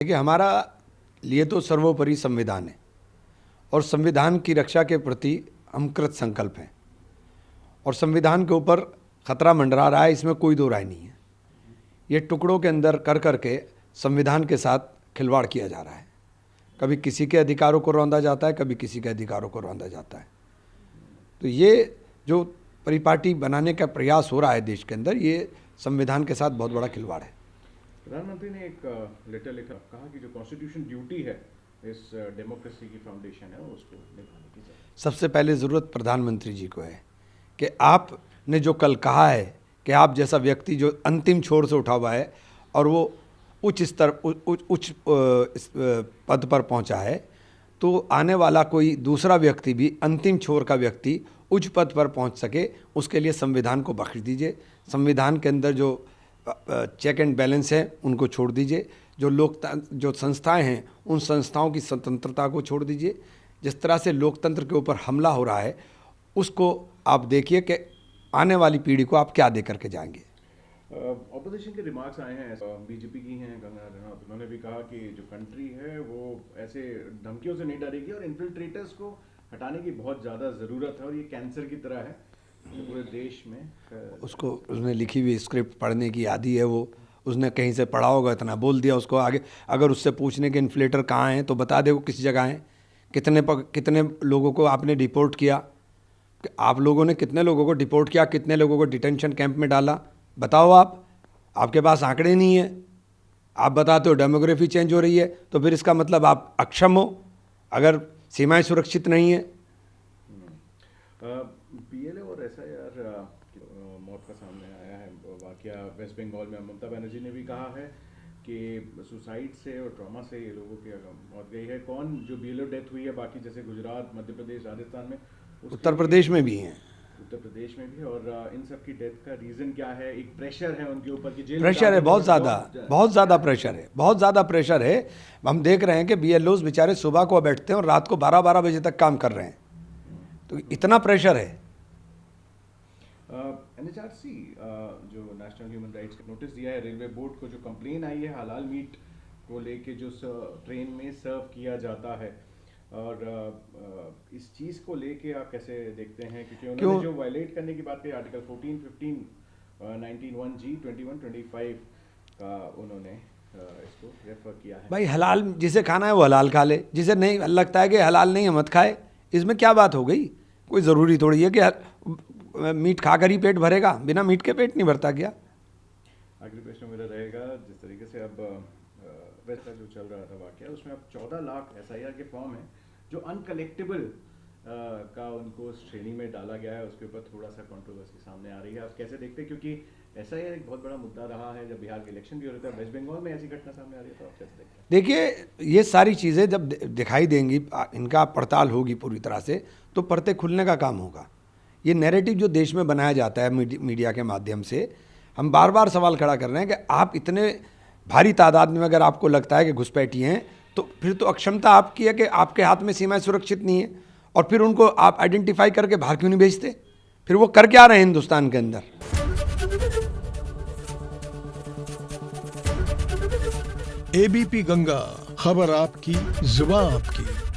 देखिए, हमारा लिए तो सर्वोपरि संविधान है और संविधान की रक्षा के प्रति हम कृत संकल्प हैं और संविधान के ऊपर खतरा मंडरा रहा है, इसमें कोई दो राय नहीं है। ये टुकड़ों के अंदर कर करके संविधान के साथ खिलवाड़ किया जा रहा है। कभी किसी के अधिकारों को रौंदा जाता है, कभी किसी के अधिकारों को रौंदा जाता है। तो ये जो परिपाटी बनाने का प्रयास हो रहा है देश के अंदर, ये संविधान के साथ बहुत बड़ा खिलवाड़ है। प्रधानमंत्री ने एक लेटर लिखा, कहा कि जो कॉन्स्टिट्यूशन ड्यूटी है इस डेमोक्रेसी की फाउंडेशन है उसको निभाने की जरूरत। सबसे पहले ज़रूरत प्रधानमंत्री जी को है कि आपने जो कल कहा है कि आप जैसा व्यक्ति जो अंतिम छोर से उठा हुआ है और वो उच्च स्तर उच्च पद पर पहुंचा है, तो आने वाला कोई दूसरा व्यक्ति भी अंतिम छोर का व्यक्ति उच्च पद पर पहुंच सके, उसके लिए संविधान को बख्श दीजिए। संविधान के अंदर जो चेक एंड बैलेंस है उनको छोड़ दीजिए। जो संस्थाएं हैं उन संस्थाओं की स्वतंत्रता को छोड़ दीजिए। जिस तरह से लोकतंत्र के ऊपर हमला हो रहा है उसको आप देखिए कि आने वाली पीढ़ी को आप क्या दे करके जाएंगे। ऑपोजिशन के रिमार्क्स आए हैं, बीजेपी की हैं कंगना रनौत, उन्होंने भी कहा कि जो कंट्री है वो ऐसे धमकियों से नहीं डरेगी और इन्फिल्ट्रेटर्स को हटाने की बहुत ज़्यादा ज़रूरत है और ये कैंसर की तरह है पूरे देश में। उसको उसने लिखी हुई स्क्रिप्ट पढ़ने की आदी है, वो उसने कहीं से पढ़ा होगा, इतना बोल दिया उसको। आगे अगर उससे पूछने के इन्फ्लेटर कहाँ हैं तो बता दे वो किस जगह हैं। कितने लोगों को आपने डिपोर्ट किया, आप लोगों ने कितने लोगों को डिपोर्ट किया, कितने लोगों को डिटेंशन कैंप में डाला, बताओ। आपके पास आंकड़े नहीं है। आप बताते हो डेमोग्राफी चेंज हो रही है, तो फिर इसका मतलब आप अक्षम हो अगर सीमाएं सुरक्षित नहीं है। पीएलए और एसआईआर मौत का सामने आया है वाकया वेस्ट बंगाल में। ममता बनर्जी ने भी कहा है कि सुसाइड से और ट्रॉमा से ये लोगों की मौत गई है। कौन जो बीएलओ डेथ हुई है, बाकी जैसे गुजरात, मध्य प्रदेश, राजस्थान में, उत्तर प्रदेश में भी हैं। उत्तर प्रदेश में भी। और इन सब की डेथ का रीज़न क्या है? एक प्रेशर है उनके ऊपर कि जेल प्रेशर है, बहुत ज़्यादा प्रेशर है, बहुत ज़्यादा प्रेशर है। हम देख रहे हैं कि बीएलओज बेचारे सुबह को बैठते हैं और रात को 12-12 बजे तक काम कर रहे हैं, तो इतना प्रेशर है। एनएचआरसी जो नेशनल ह्यूमन राइट्स का नोटिस दिया है रेलवे बोर्ड को, जो कंप्लेन आई है हलाल मीट को लेके जो ट्रेन में सर्व किया जाता है, और इस चीज़ को लेके आप कैसे देखते हैं? क्योंकि उन्होंने जो वायलेट करने की बात कही आर्टिकल 14, 15, 19, 1G, 21, 25 का उन्होंने इसको रेफर किया है। भाई, हलाल जिसे खाना है वो हलाल खा ले, जिसे नहीं लगता है कि हलाल नहीं है मत खाए। इसमें क्या बात हो गई? कोई ज़रूरी थोड़ी है कि मीट खाकर ही पेट भरेगा, बिना मीट के पेट नहीं भरता क्या? आखिरी प्रश्न मेरा रहेगा, जिस तरीके से अब वेस्ट का जो चल रहा था वाकया, उसमें अब 14 लाख एसआईआर के फॉर्म है जो अनकलेक्टेबल का उनको श्रेणी में डाला गया है, उसके ऊपर थोड़ा सा कंट्रोवर्सी सामने आ रही है। आप कैसे देखते हैं? क्योंकि एसआईआर एक बहुत बड़ा मुद्दा रहा है जब बिहार के इलेक्शन भी हो रहे थे, वेस्ट बंगाल में ऐसी घटना सामने आ रही है, तो आप कैसे देखते हैं? देखिए, ये सारी चीज़ें जब दिखाई देंगी, इनका पड़ताल होगी पूरी तरह से, तो परतें खुलने का काम होगा। ये नैरेटिव जो देश में बनाया जाता है मीडिया के माध्यम से, हम बार बार सवाल खड़ा कर रहे हैं कि आप इतने भारी तादाद में अगर आपको लगता है कि घुसपैठी हैं, तो फिर तो अक्षमता आपकी है कि आपके हाथ में सीमाएं सुरक्षित नहीं है, और फिर उनको आप आइडेंटिफाई करके बाहर क्यों नहीं भेजते? फिर वो कर क्या रहे हैं हिंदुस्तान के अंदर? एबीपी गंगा, खबर आपकी, जुबान आपकी।